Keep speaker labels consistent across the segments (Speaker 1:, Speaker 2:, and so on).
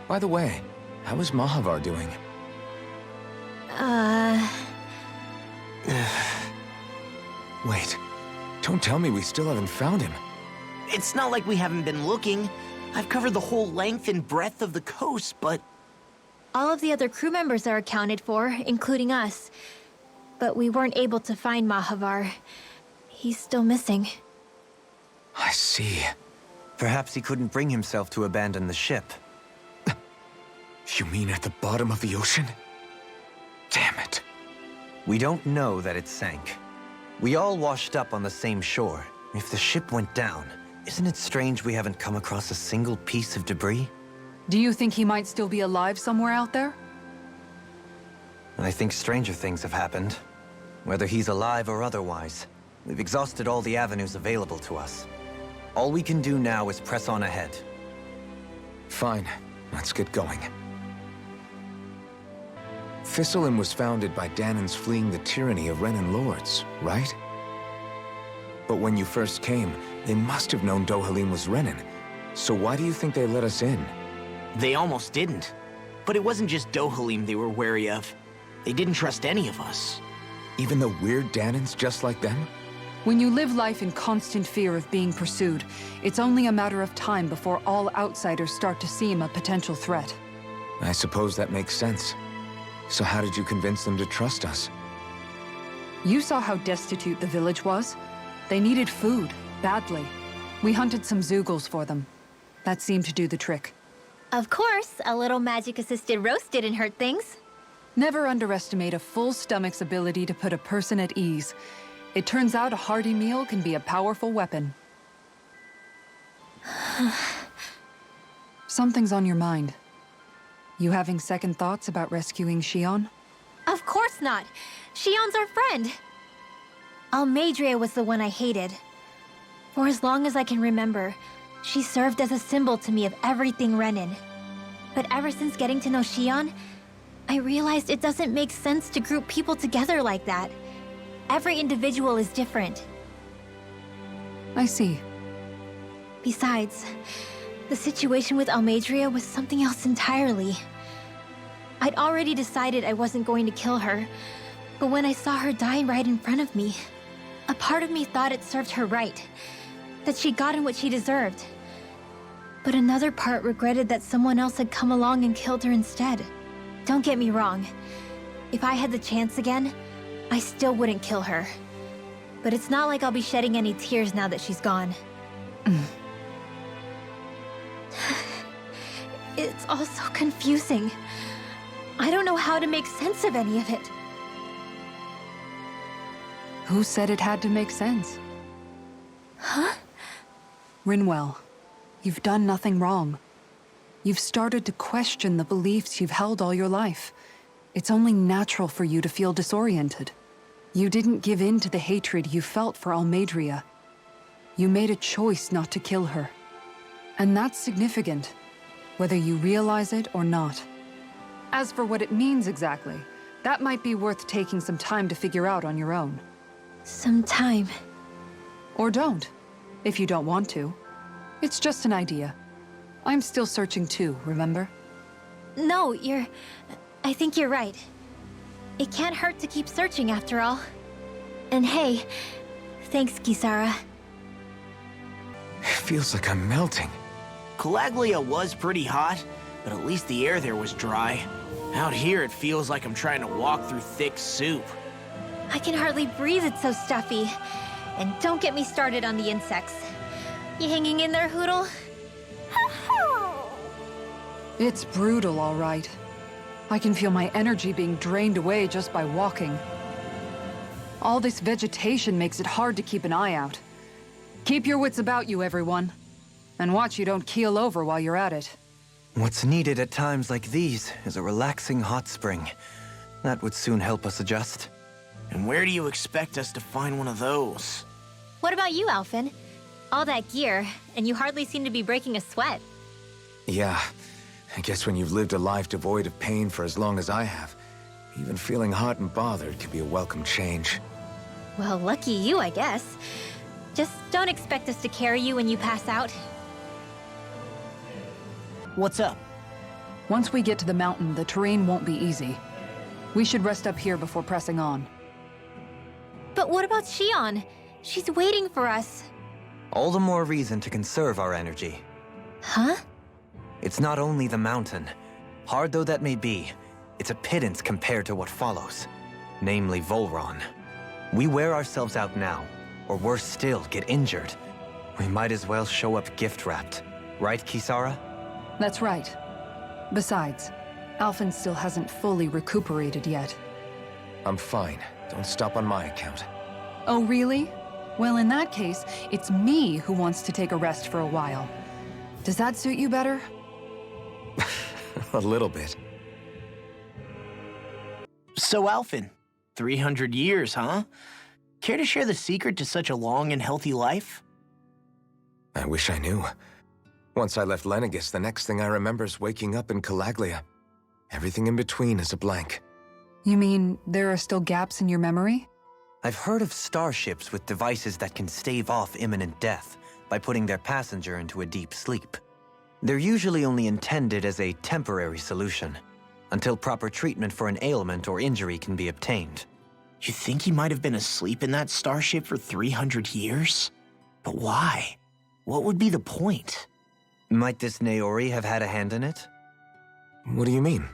Speaker 1: By the way, how is Mahavar doing? Wait, don't tell me we still haven't found him.
Speaker 2: It's not like we haven't been looking. I've covered the whole length and breadth of the coast, but...
Speaker 3: All of the other crew members are accounted for, including us. But we weren't able to find Mahavar. He's still missing.
Speaker 1: I see.
Speaker 4: Perhaps he couldn't bring himself to abandon the ship.
Speaker 1: You mean at the bottom of the ocean? Damn it.
Speaker 4: We don't know that it sank. We all washed up on the same shore. If the ship went down, isn't it strange we haven't come across a single piece of debris?
Speaker 5: Do you think he might still be alive somewhere out there?
Speaker 4: I think stranger things have happened. Whether he's alive or otherwise, we've exhausted all the avenues available to us. All we can do now is press on ahead.
Speaker 1: Fine, let's get going. Thistlein was founded by Danans fleeing the tyranny of Renan lords, right? But when you first came, they must have known Dohalim was Renan. So why do you think they let us in?
Speaker 2: They almost didn't. But it wasn't just Dohalim they were wary of. They didn't trust any of us.
Speaker 1: Even the weird Danans just like them?
Speaker 5: When you live life in constant fear of being pursued, it's only a matter of time before all outsiders start to seem a potential threat.
Speaker 1: I suppose that makes sense. So how did you convince them to trust us?
Speaker 5: You saw how destitute the village was. They needed food, badly. We hunted some Zeugles for them. That seemed to do the trick.
Speaker 3: Of course, a little magic-assisted roast didn't hurt things.
Speaker 5: Never underestimate a full stomach's ability to put a person at ease. It turns out a hearty meal can be a powerful weapon. Something's on your mind. You having second thoughts about rescuing Shion?
Speaker 3: Of course not. Shion's our friend. Almeidrea was the one I hated. For as long as I can remember, she served as a symbol to me of everything Renan. But ever since getting to know Shion, I realized it doesn't make sense to group people together like that. Every individual is different.
Speaker 5: I see.
Speaker 3: Besides, the situation with Almeidrea was something else entirely. I'd already decided I wasn't going to kill her, but when I saw her dying right in front of me, a part of me thought it served her right, that she'd gotten what she deserved. But another part regretted that someone else had come along and killed her instead. Don't get me wrong. If I had the chance again, I still wouldn't kill her. But it's not like I'll be shedding any tears now that she's gone. It's all so confusing. I don't know how to make sense of any of it.
Speaker 5: Who said it had to make sense?
Speaker 3: Huh?
Speaker 5: Rinwell, you've done nothing wrong. You've started to question the beliefs you've held all your life. It's only natural for you to feel disoriented. You didn't give in to the hatred you felt for Almeidrea. You made a choice not to kill her. And that's significant, whether you realize it or not. As for what it means exactly, that might be worth taking some time to figure out on your own.
Speaker 3: Some time.
Speaker 5: Or don't, if you don't want to. It's just an idea. I'm still searching too, remember?
Speaker 3: No, I think you're right. It can't hurt to keep searching after all. And hey, thanks, Kisara.
Speaker 1: It feels like I'm melting.
Speaker 2: Calaglia was pretty hot, but at least the air there was dry. Out here, it feels like I'm trying to walk through thick soup.
Speaker 3: I can hardly breathe, it's so stuffy. And don't get me started on the insects. You hanging in there, Hoodle?
Speaker 5: It's brutal, all right. I can feel my energy being drained away just by walking. All this vegetation makes it hard to keep an eye out. Keep your wits about you, everyone. And watch you don't keel over while you're at it.
Speaker 4: What's needed at times like these is a relaxing hot spring. That would soon help us adjust.
Speaker 2: And where do you expect us to find one of those?
Speaker 3: What about you, Alphen? All that gear, and you hardly seem to be breaking a sweat.
Speaker 1: Yeah, I guess when you've lived a life devoid of pain for as long as I have, even feeling hot and bothered can be a welcome change.
Speaker 3: Well, lucky you, I guess. Just don't expect us to carry you when you pass out.
Speaker 2: What's up?
Speaker 5: Once we get to the mountain, the terrain won't be easy. We should rest up here before pressing on.
Speaker 3: But what about Shion? She's waiting for us.
Speaker 4: All the more reason to conserve our energy.
Speaker 3: Huh?
Speaker 4: It's not only the mountain. Hard though that may be, it's a pittance compared to what follows. Namely Volron. We wear ourselves out now, or worse still, get injured. We might as well show up gift-wrapped. Right, Kisara?
Speaker 5: That's right. Besides, Alphen still hasn't fully recuperated yet.
Speaker 1: I'm fine. Don't stop on my account.
Speaker 5: Oh, really? Well, in that case, it's me who wants to take a rest for a while. Does that suit you better?
Speaker 1: A little bit.
Speaker 2: So, Alphen, 300 years, huh? Care to share the secret to such a long and healthy life?
Speaker 1: I wish I knew. Once I left Lenegis, the next thing I remember is waking up in Calaglia. Everything in between is a blank.
Speaker 5: You mean there are still gaps in your memory?
Speaker 4: I've heard of starships with devices that can stave off imminent death by putting their passenger into a deep sleep. They're usually only intended as a temporary solution, until proper treatment for an ailment or injury can be obtained.
Speaker 2: You think he might have been asleep in that starship for 300 years? But why? What would be the point?
Speaker 4: Might this Naori have had a hand in it?
Speaker 1: What do you mean?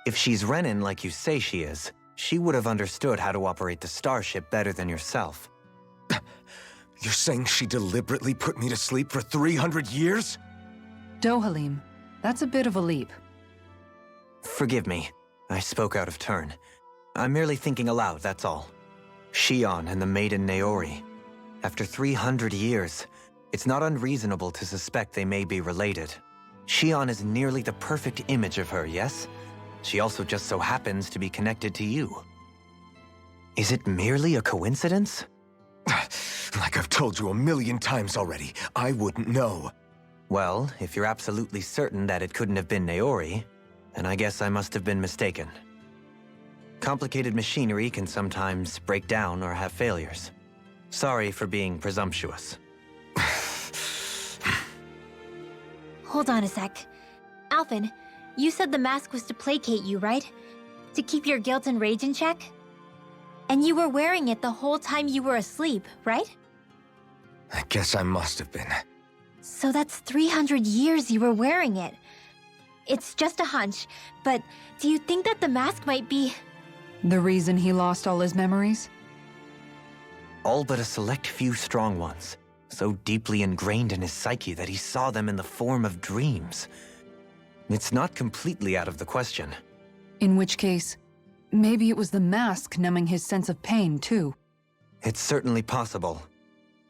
Speaker 4: If she's Renin like you say she is, she would have understood how to operate the starship better than yourself.
Speaker 1: You're saying she deliberately put me to sleep for 300 years?
Speaker 5: Dohalim, that's a bit of a leap.
Speaker 4: Forgive me, I spoke out of turn. I'm merely thinking aloud, that's all. Shion and the maiden Naori. After 300 years, it's not unreasonable to suspect they may be related. Shion is nearly the perfect image of her, yes? She also just so happens to be connected to you. Is it merely a coincidence?
Speaker 1: Like I've told you 1,000,000 times already, I wouldn't know.
Speaker 4: Well, if you're absolutely certain that it couldn't have been Naori, then I guess I must have been mistaken. Complicated machinery can sometimes break down or have failures. Sorry for being presumptuous.
Speaker 3: Hold on a sec. Alphen, you said the mask was to placate you, right? To keep your guilt and rage in check? And you were wearing it the whole time you were asleep, right?
Speaker 1: I guess I must have been.
Speaker 3: So that's 300 years you were wearing it. It's just a hunch, but do you think that the mask might be...
Speaker 5: The reason he lost all his memories?
Speaker 4: All but a select few strong ones, so deeply ingrained in his psyche that he saw them in the form of dreams. It's not completely out of the question.
Speaker 5: In which case, maybe it was the mask numbing his sense of pain, too.
Speaker 4: It's certainly possible.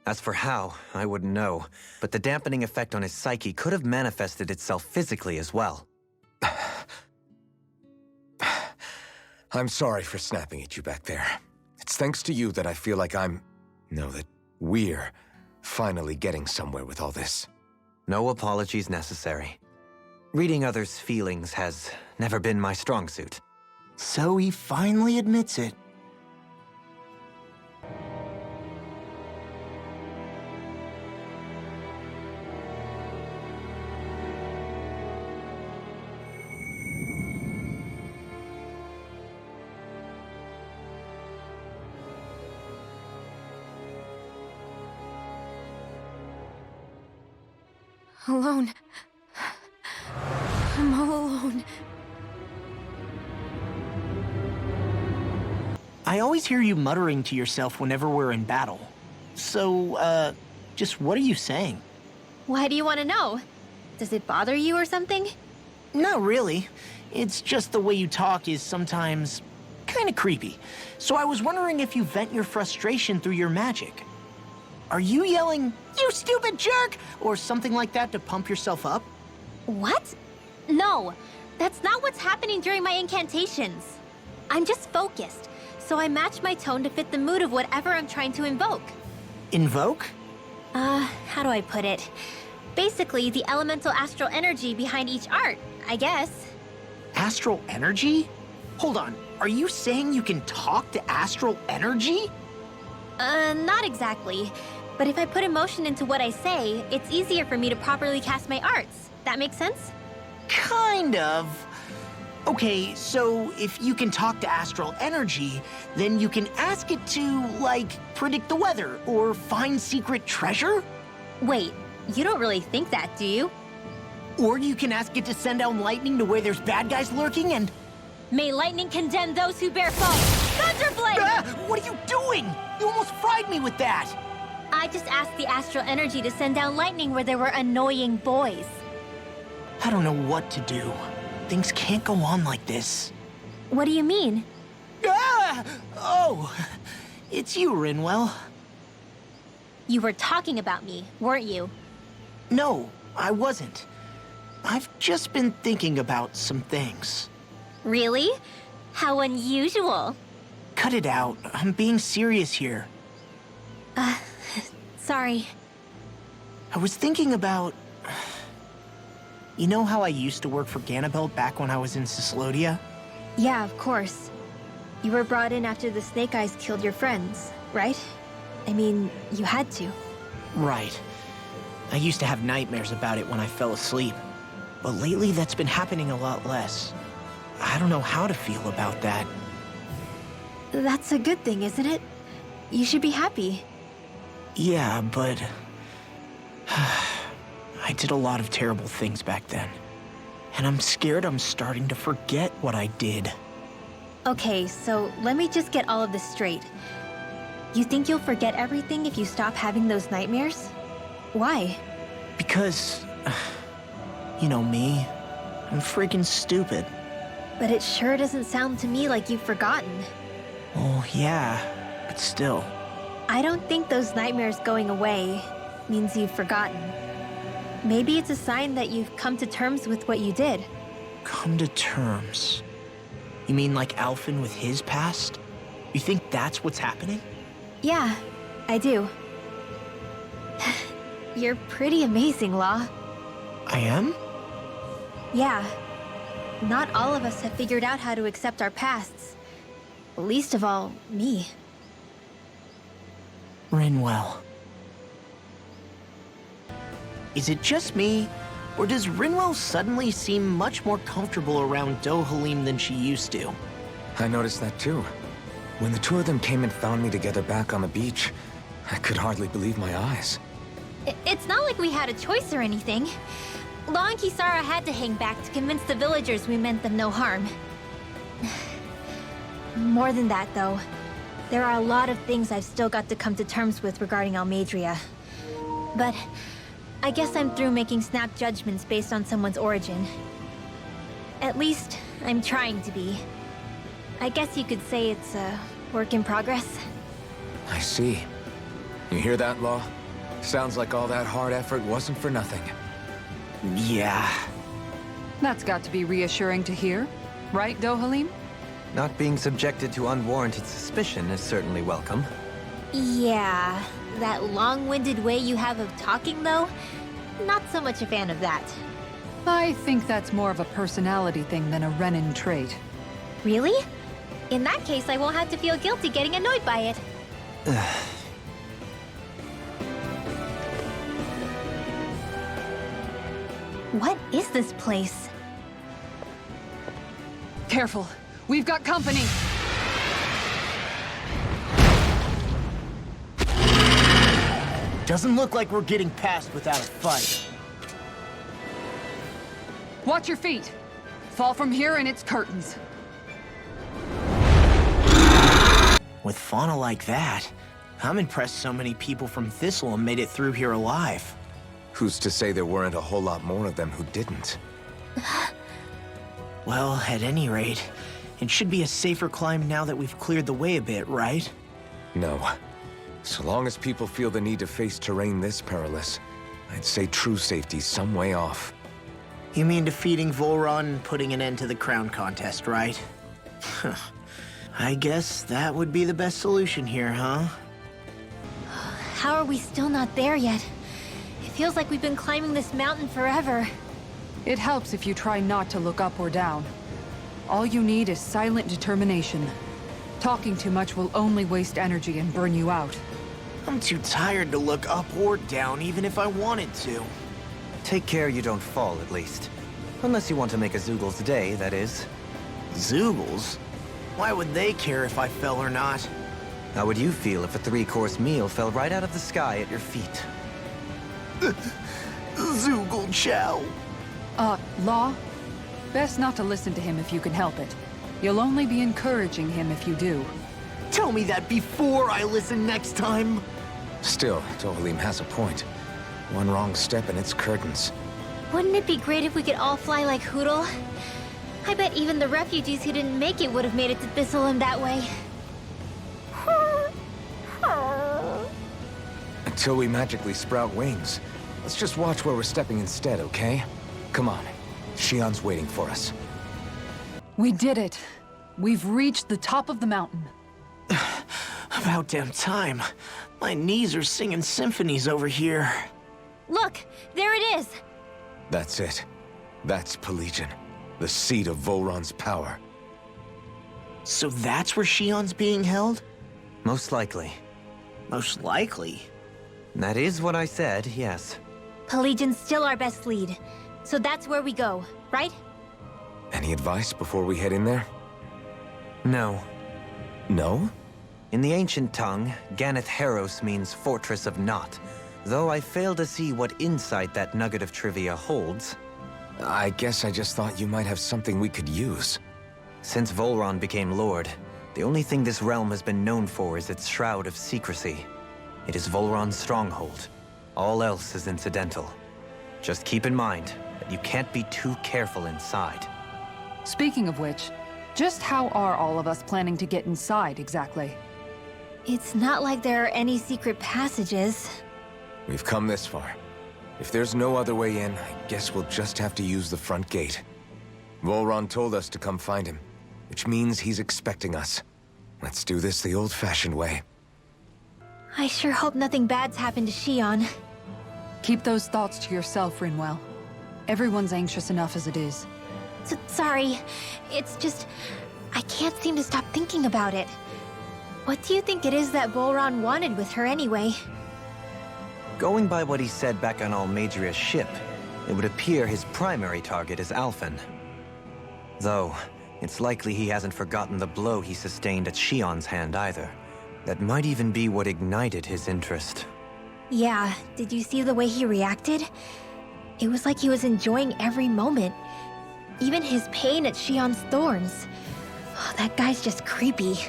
Speaker 4: As for how, I wouldn't know, but the dampening effect on his psyche could have manifested itself physically as well.
Speaker 1: I'm sorry for snapping at you back there. It's thanks to you that I feel like that we're finally getting somewhere with all this.
Speaker 4: No apologies necessary. Reading others' feelings has never been my strong suit.
Speaker 2: So he finally admits it.
Speaker 3: Alone. I'm all alone.
Speaker 2: I always hear you muttering to yourself whenever we're in battle. So, just what are you saying?
Speaker 3: Why do you want to know? Does it bother you or something?
Speaker 2: Not really. It's just the way you talk is sometimes kind of creepy. So I was wondering if you vent your frustration through your magic. Are you yelling, "You stupid jerk," or something like that to pump yourself up?
Speaker 3: What? No, that's not what's happening during my incantations. I'm just focused, so I match my tone to fit the mood of whatever I'm trying to invoke.
Speaker 2: Invoke?
Speaker 3: How do I put it? Basically, the elemental astral energy behind each art, I guess.
Speaker 2: Astral energy? Hold on, are you saying you can talk to astral energy?
Speaker 3: Not exactly. But if I put emotion into what I say, it's easier for me to properly cast my arts. That makes sense?
Speaker 2: Kind of. Okay, so if you can talk to astral energy, then you can ask it to, like, predict the weather or find secret treasure?
Speaker 3: Wait, you don't really think that, do you?
Speaker 2: Or you can ask it to send down lightning to where there's bad guys lurking and...
Speaker 3: May lightning condemn those who bear false. Thunderblade!
Speaker 2: Ah, what are you doing? You almost fried me with that!
Speaker 3: I just asked the astral energy to send down lightning where there were annoying boys.
Speaker 2: I don't know what to do. Things can't go on like this.
Speaker 3: What do you mean?
Speaker 2: Ah! Oh, it's you, Rinwell.
Speaker 3: You were talking about me, weren't you?
Speaker 2: No, I wasn't. I've just been thinking about some things.
Speaker 3: Really? How unusual.
Speaker 2: Cut it out. I'm being serious here.
Speaker 3: Sorry.
Speaker 2: I was thinking about... You know how I used to work for Ganabelt back when I was in Cislodia?
Speaker 3: Yeah, of course. You were brought in after the Snake Eyes killed your friends, right? I mean, you had to.
Speaker 2: Right. I used to have nightmares about it when I fell asleep. But lately, that's been happening a lot less. I don't know how to feel about that.
Speaker 3: That's a good thing, isn't it? You should be happy.
Speaker 2: Yeah, but... I did a lot of terrible things back then. And I'm scared I'm starting to forget what I did.
Speaker 3: Okay, so let me just get all of this straight. You think you'll forget everything if you stop having those nightmares? Why?
Speaker 2: Because... You know me. I'm freaking stupid.
Speaker 3: But it sure doesn't sound to me like you've forgotten.
Speaker 2: Oh, yeah. But still.
Speaker 3: I don't think those nightmares going away means you've forgotten. Maybe it's a sign that you've come to terms with what you did.
Speaker 2: Come to terms? You mean like Alphen with his past? You think that's what's happening?
Speaker 3: Yeah, I do. You're pretty amazing, Law.
Speaker 2: I am?
Speaker 3: Yeah. Not all of us have figured out how to accept our pasts. Least of all, me.
Speaker 2: Rinwell. Is it just me, or does Rinwell suddenly seem much more comfortable around Dohalim than she used to?
Speaker 1: I noticed that too. When the two of them came and found me together back on the beach, I could hardly believe my eyes.
Speaker 3: It's not like we had a choice or anything. Law and Kisara had to hang back to convince the villagers we meant them no harm. More than that, though. There are a lot of things I've still got to come to terms with regarding Almeidrea. But I guess I'm through making snap judgments based on someone's origin. At least, I'm trying to be. I guess you could say it's a work in progress.
Speaker 1: I see. You hear that, Law? Sounds like all that hard effort wasn't for nothing.
Speaker 2: Yeah.
Speaker 5: That's got to be reassuring to hear, right, Dohalim?
Speaker 4: Not being subjected to unwarranted suspicion is certainly welcome.
Speaker 3: Yeah, that long-winded way you have of talking, though, not so much a fan of that.
Speaker 5: I think that's more of a personality thing than a Renin trait.
Speaker 3: Really? In that case, I won't have to feel guilty getting annoyed by it. What is this place?
Speaker 5: Careful, we've got company!
Speaker 2: Doesn't look like we're getting past without a fight.
Speaker 5: Watch your feet! Fall from here and it's curtains.
Speaker 2: With fauna like that, I'm impressed so many people from Thistle made it through here alive.
Speaker 1: Who's to say there weren't a whole lot more of them who didn't?
Speaker 2: Well, at any rate, it should be a safer climb now that we've cleared the way a bit, right?
Speaker 1: No. So long as people feel the need to face terrain this perilous, I'd say true safety's some way off.
Speaker 2: You mean defeating Volron and putting an end to the crown contest, right? I guess that would be the best solution here, huh?
Speaker 3: How are we still not there yet? It feels like we've been climbing this mountain forever.
Speaker 5: It helps if you try not to look up or down. All you need is silent determination. Talking too much will only waste energy and burn you out.
Speaker 2: I'm too tired to look up or down, even if I wanted to.
Speaker 4: Take care you don't fall, at least. Unless you want to make a Zoogel's day, that is.
Speaker 2: Zoogles? Why would they care if I fell or not?
Speaker 4: How would you feel if a 3-course meal fell right out of the sky at your feet?
Speaker 2: Zoogle chow.
Speaker 5: Law? Best not to listen to him if you can help it. You'll only be encouraging him if you do.
Speaker 2: Tell me that before I listen next time.
Speaker 1: Still, Dohalim has a point. One wrong step and it's curtains.
Speaker 3: Wouldn't it be great if we could all fly like Hootle? I bet even the refugees who didn't make it would have made it to Thistleum that way.
Speaker 1: Until we magically sprout wings. Let's just watch where we're stepping instead, okay? Come on. Shion's waiting for us.
Speaker 5: We did it. We've reached the top of the mountain.
Speaker 2: About damn time. My knees are singing symphonies over here.
Speaker 3: Look, there it is.
Speaker 1: That's it. That's Pelegion, the seat of Volron's power.
Speaker 2: So that's where Shion's being held?
Speaker 4: Most likely.
Speaker 2: Most likely.
Speaker 4: That is what I said, yes.
Speaker 3: Pelegion's still our best lead. So that's where we go, right?
Speaker 1: Any advice before we head in there?
Speaker 4: No.
Speaker 1: No?
Speaker 4: In the ancient tongue, Ganeth Heros means Fortress of Naught, though I fail to see what insight that nugget of trivia holds.
Speaker 1: I guess I just thought you might have something we could use.
Speaker 4: Since Volron became Lord, the only thing this realm has been known for is its shroud of secrecy. It is Volron's stronghold. All else is incidental. Just keep in mind that you can't be too careful inside.
Speaker 5: Speaking of which, just how are all of us planning to get inside exactly?
Speaker 3: It's not like there are any secret passages.
Speaker 1: We've come this far. If there's no other way in, I guess we'll just have to use the front gate. Volron told us to come find him, which means he's expecting us. Let's do this the old-fashioned way.
Speaker 3: I sure hope nothing bad's happened to Shion.
Speaker 5: Keep those thoughts to yourself, Rinwell. Everyone's anxious enough as it is.
Speaker 3: Sorry. It's just... I can't seem to stop thinking about it. What do you think it is that Volron wanted with her anyway?
Speaker 4: Going by what he said back on Almadria's ship, it would appear his primary target is Alphen. Though, it's likely he hasn't forgotten the blow he sustained at Shion's hand either. That might even be what ignited his interest.
Speaker 3: Yeah, did you see the way he reacted? It was like he was enjoying every moment. Even his pain at Shion's thorns. Oh, that guy's just creepy.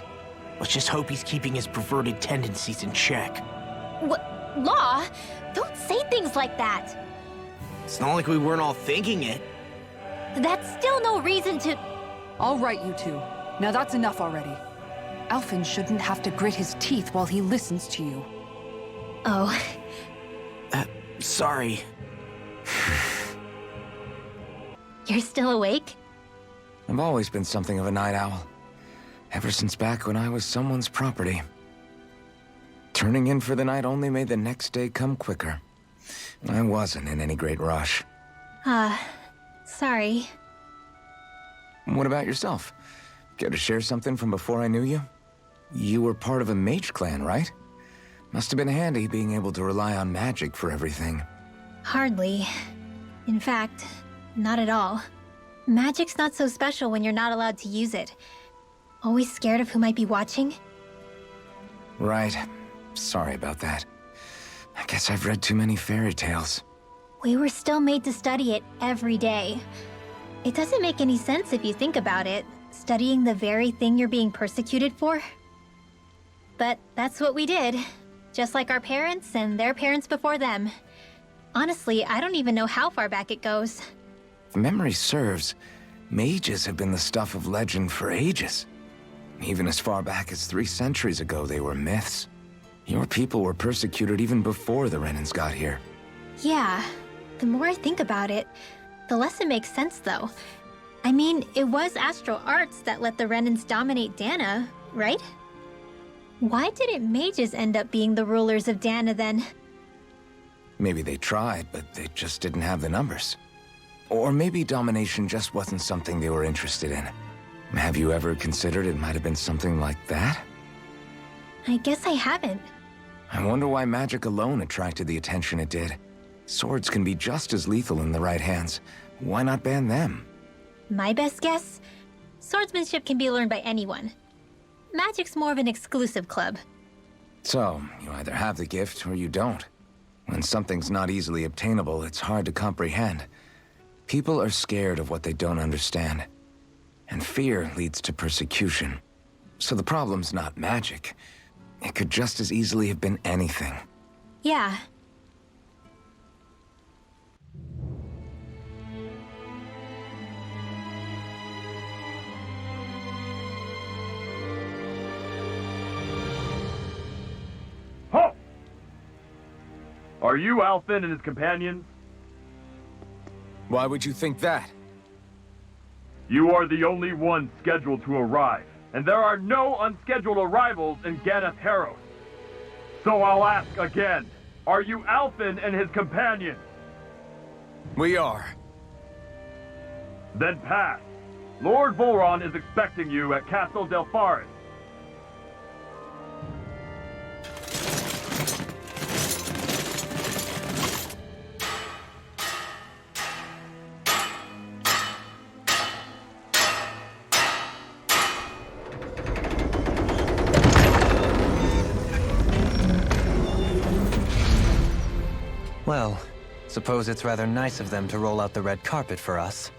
Speaker 2: Let's just hope he's keeping his perverted tendencies in check.
Speaker 3: What? Law? Don't say things like that.
Speaker 2: It's not like we weren't all thinking it.
Speaker 3: That's still no reason to...
Speaker 5: All right, you two. Now that's enough already. Alphen shouldn't have to grit his teeth while he listens to you.
Speaker 3: Oh.
Speaker 2: Sorry.
Speaker 3: You're still awake?
Speaker 1: I've always been something of a night owl. Ever since back when I was someone's property. Turning in for the night only made the next day come quicker. I wasn't in any great rush.
Speaker 3: Sorry.
Speaker 1: What about yourself? Care to share something from before I knew you? You were part of a mage clan, right? Must have been handy being able to rely on magic for everything.
Speaker 3: Hardly. In fact, not at all. Magic's not so special when you're not allowed to use it. Always scared of who might be watching?
Speaker 1: Right. Sorry about that. I guess I've read too many fairy tales.
Speaker 3: We were still made to study it every day. It doesn't make any sense if you think about it, studying the very thing you're being persecuted for. But that's what we did, just like our parents and their parents before them. Honestly, I don't even know how far back it goes.
Speaker 1: If memory serves, mages have been the stuff of legend for ages. Even as far back as 3 centuries ago, they were myths. Your people were persecuted even before the Renans got here.
Speaker 3: Yeah, the more I think about it, the less it makes sense though. I mean, it was astral arts that let the Renans dominate Dana, right? Why didn't mages end up being the rulers of Dana then?
Speaker 1: Maybe they tried, but they just didn't have the numbers. Or maybe domination just wasn't something they were interested in. Have you ever considered it might have been something like that?
Speaker 3: I guess I haven't.
Speaker 1: I wonder why magic alone attracted the attention it did. Swords can be just as lethal in the right hands. Why not ban them?
Speaker 3: My best guess? Swordsmanship can be learned by anyone. Magic's more of an exclusive club.
Speaker 1: So, you either have the gift or you don't. When something's not easily obtainable, it's hard to comprehend. People are scared of what they don't understand. And fear leads to persecution. So the problem's not magic. It could just as easily have been anything.
Speaker 3: Yeah.
Speaker 6: Halt! Are you Alphen and his companions?
Speaker 1: Why would you think that?
Speaker 6: You are the only one scheduled to arrive, and there are no unscheduled arrivals in Ganeth Haros. So I'll ask again, are you Alphen and his companions?
Speaker 1: We are.
Speaker 6: Then pass. Lord Volron is expecting you at Castle Delpharis.
Speaker 4: Well, suppose it's rather nice of them to roll out the red carpet for us.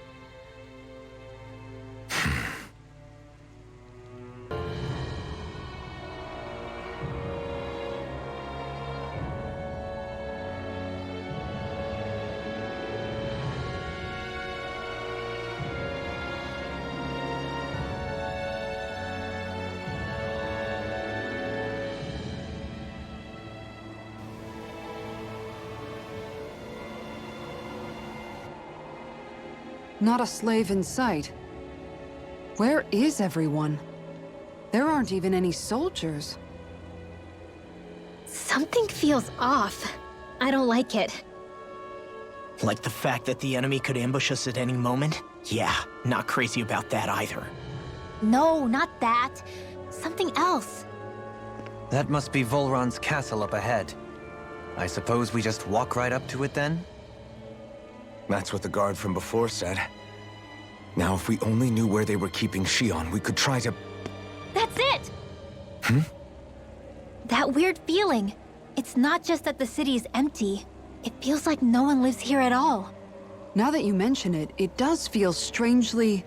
Speaker 5: Not a slave in sight. Where is everyone? There aren't even any soldiers.
Speaker 3: Something feels off. I don't like it.
Speaker 2: Like the fact that the enemy could ambush us at any moment? Yeah, not crazy about that either.
Speaker 3: No, not that. Something else.
Speaker 4: That must be Volron's castle up ahead. I suppose we just walk right up to it then?
Speaker 1: That's what the guard from before said. Now, if we only knew where they were keeping Shion, we could try to...
Speaker 3: That's it!
Speaker 1: Hmm?
Speaker 3: That weird feeling. It's not just that the city is empty. It feels like no one lives here at all.
Speaker 5: Now that you mention it, it does feel strangely...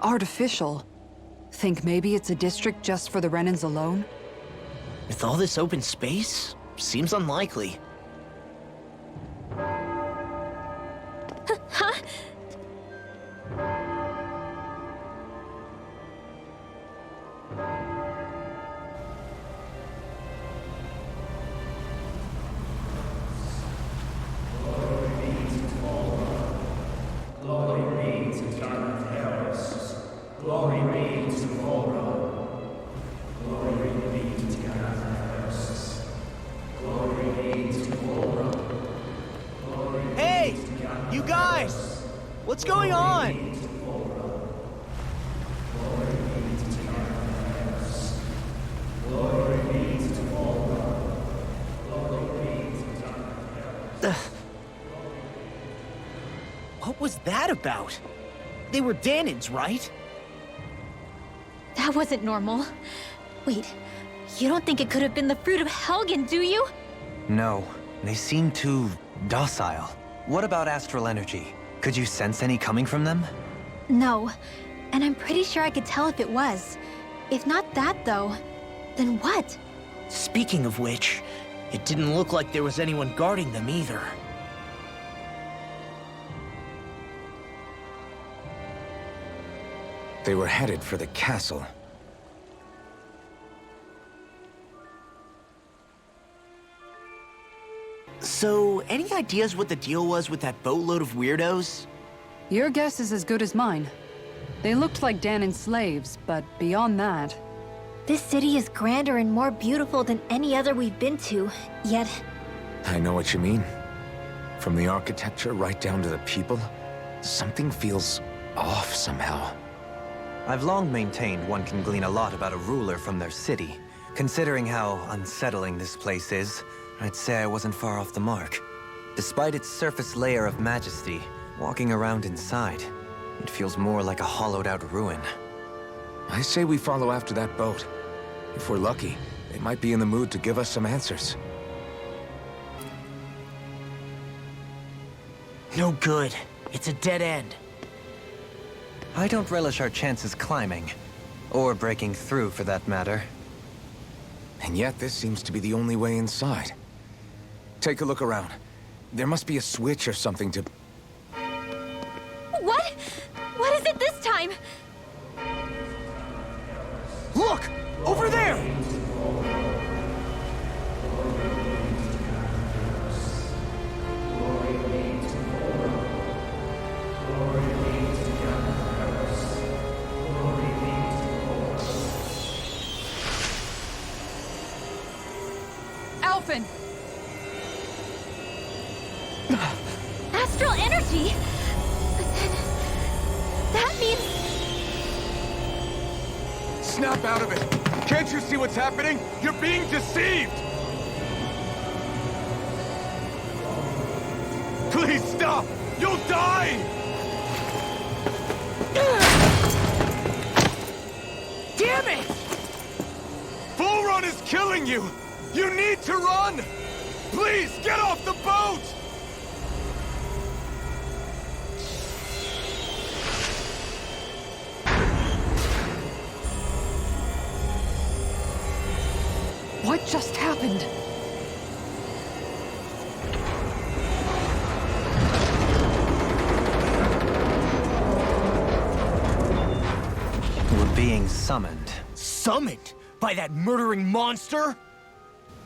Speaker 5: artificial. Think maybe it's a district just for the Renans alone?
Speaker 2: With all this open space, seems unlikely.
Speaker 3: Huh?
Speaker 2: Hey! You guys! What's going on? What was that about? They were Danans, right?
Speaker 3: That wasn't normal. Wait, you don't think it could have been the fruit of Helgen, do you?
Speaker 4: No, they seem too docile. What about astral energy? Could you sense any coming from them?
Speaker 3: No, and I'm pretty sure I could tell if it was. If not that, though, then what?
Speaker 2: Speaking of which, it didn't look like there was anyone guarding them either.
Speaker 1: They were headed for the castle.
Speaker 2: So, any ideas what the deal was with that boatload of weirdos?
Speaker 5: Your guess is as good as mine. They looked like Danan slaves, but beyond that...
Speaker 3: This city is grander and more beautiful than any other we've been to, yet...
Speaker 1: I know what you mean. From the architecture right down to the people, something feels off somehow.
Speaker 4: I've long maintained one can glean a lot about a ruler from their city. Considering how unsettling this place is, I'd say I wasn't far off the mark. Despite its surface layer of majesty, Walking around inside, it feels more like a hollowed-out ruin.
Speaker 1: I say we follow after that boat. If we're lucky, they might be in the mood to give us some answers.
Speaker 2: No good. It's a dead end.
Speaker 4: I don't relish our chances climbing, or breaking through for that matter.
Speaker 1: And yet this seems to be the only way inside. Take a look around. There must be a switch or something to...
Speaker 3: What? What is it this time?
Speaker 2: Look! Over there!
Speaker 5: Alphen!
Speaker 3: Astral energy? But then... that means...
Speaker 1: Snap out of it! Can't you see what's happening? You're being deceived! Please stop! You'll die!
Speaker 2: Damn it!
Speaker 1: Bull Run is killing you! You need to run! Please, get off the boat!
Speaker 5: What just happened?
Speaker 4: We're being summoned.
Speaker 2: Summoned? By that murdering monster?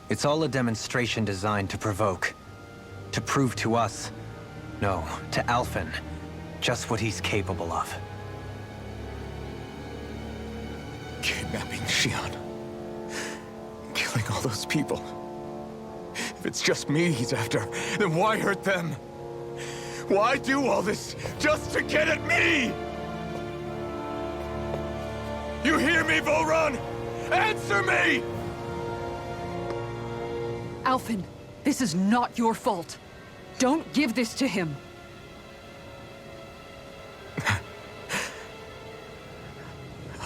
Speaker 4: It's all a demonstration designed to provoke. To prove to us, no, to Alphen, just what he's capable of.
Speaker 1: Kidnapping Xion. Killing all those people. If it's just me he's after, then why hurt them? Why do all this just to get at me? You hear me, Volron? Answer me!
Speaker 5: Alphen, this is not your fault. Don't give this to him.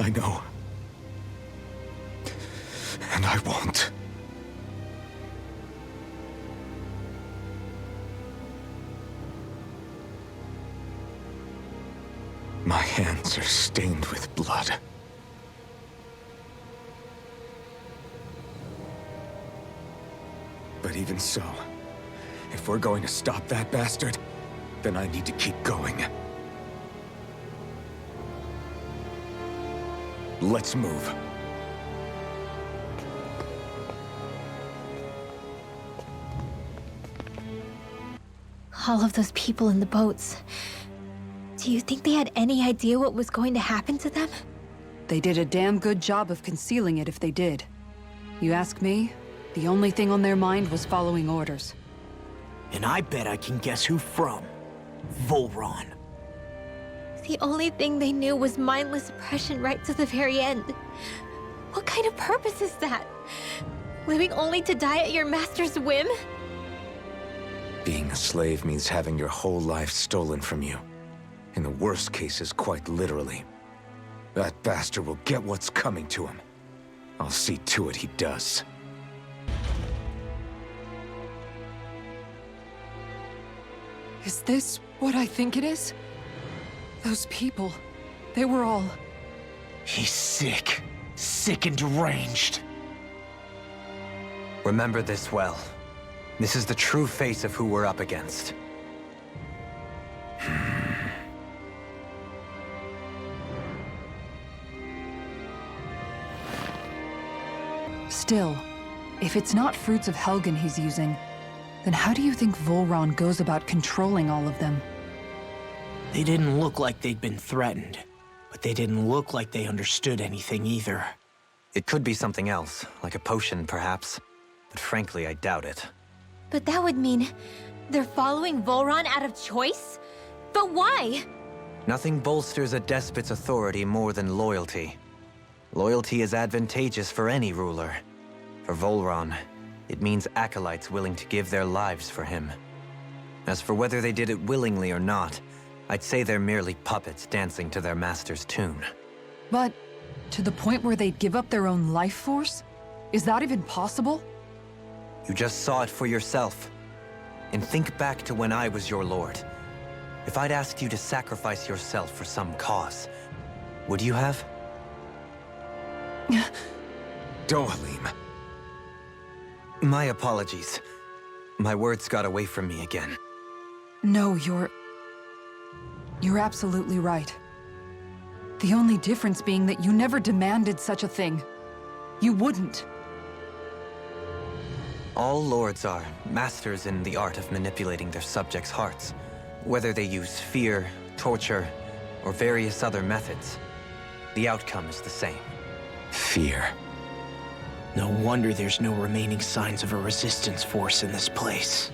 Speaker 1: I know. And I won't. My hands are stained with blood. But even so, if we're going to stop that bastard, then I need to keep going. Let's move.
Speaker 3: All of those people in the boats. Do you think they had any idea what was going to happen to them?
Speaker 5: They did a damn good job of concealing it if they did. You ask me, the only thing on their mind was following orders.
Speaker 2: And I bet I can guess who from. Volron.
Speaker 3: The only thing they knew was mindless oppression right to the very end. What kind of purpose is that? Living only to die at your master's whim?
Speaker 1: Being a slave means having your whole life stolen from you. In the worst cases, quite literally. That bastard will get what's coming to him. I'll see to it he does.
Speaker 5: Is this what I think it is? Those people, they were all...
Speaker 2: He's sick. Sick and deranged.
Speaker 4: Remember this well. This is the true face of who we're up against.
Speaker 5: Still, if it's not fruits of Helgen he's using, then how do you think Volron goes about controlling all of them?
Speaker 2: They didn't look like they'd been threatened, but they didn't look like they understood anything either.
Speaker 4: It could be something else, like a potion perhaps, but frankly I doubt it.
Speaker 3: But that would mean they're following Volron out of choice? But why?
Speaker 4: Nothing bolsters a despot's authority more than loyalty. Loyalty is advantageous for any ruler. For Volron, it means acolytes willing to give their lives for him. As for whether they did it willingly or not, I'd say they're merely puppets dancing to their master's tune.
Speaker 5: But to the point where they'd give up their own life force? Is that even possible?
Speaker 4: You just saw it for yourself. And think back to when I was your lord. If I'd asked you to sacrifice yourself for some cause, would you have?
Speaker 1: Dohalim.
Speaker 4: My apologies. My words got away from me again.
Speaker 5: No, you're absolutely right. The only difference being that you never demanded such a thing. You wouldn't.
Speaker 4: All lords are masters in the art of manipulating their subjects' hearts. Whether they use fear, torture, or various other methods, the outcome is the same.
Speaker 1: Fear.
Speaker 2: No wonder there's no remaining signs of a resistance force in this place.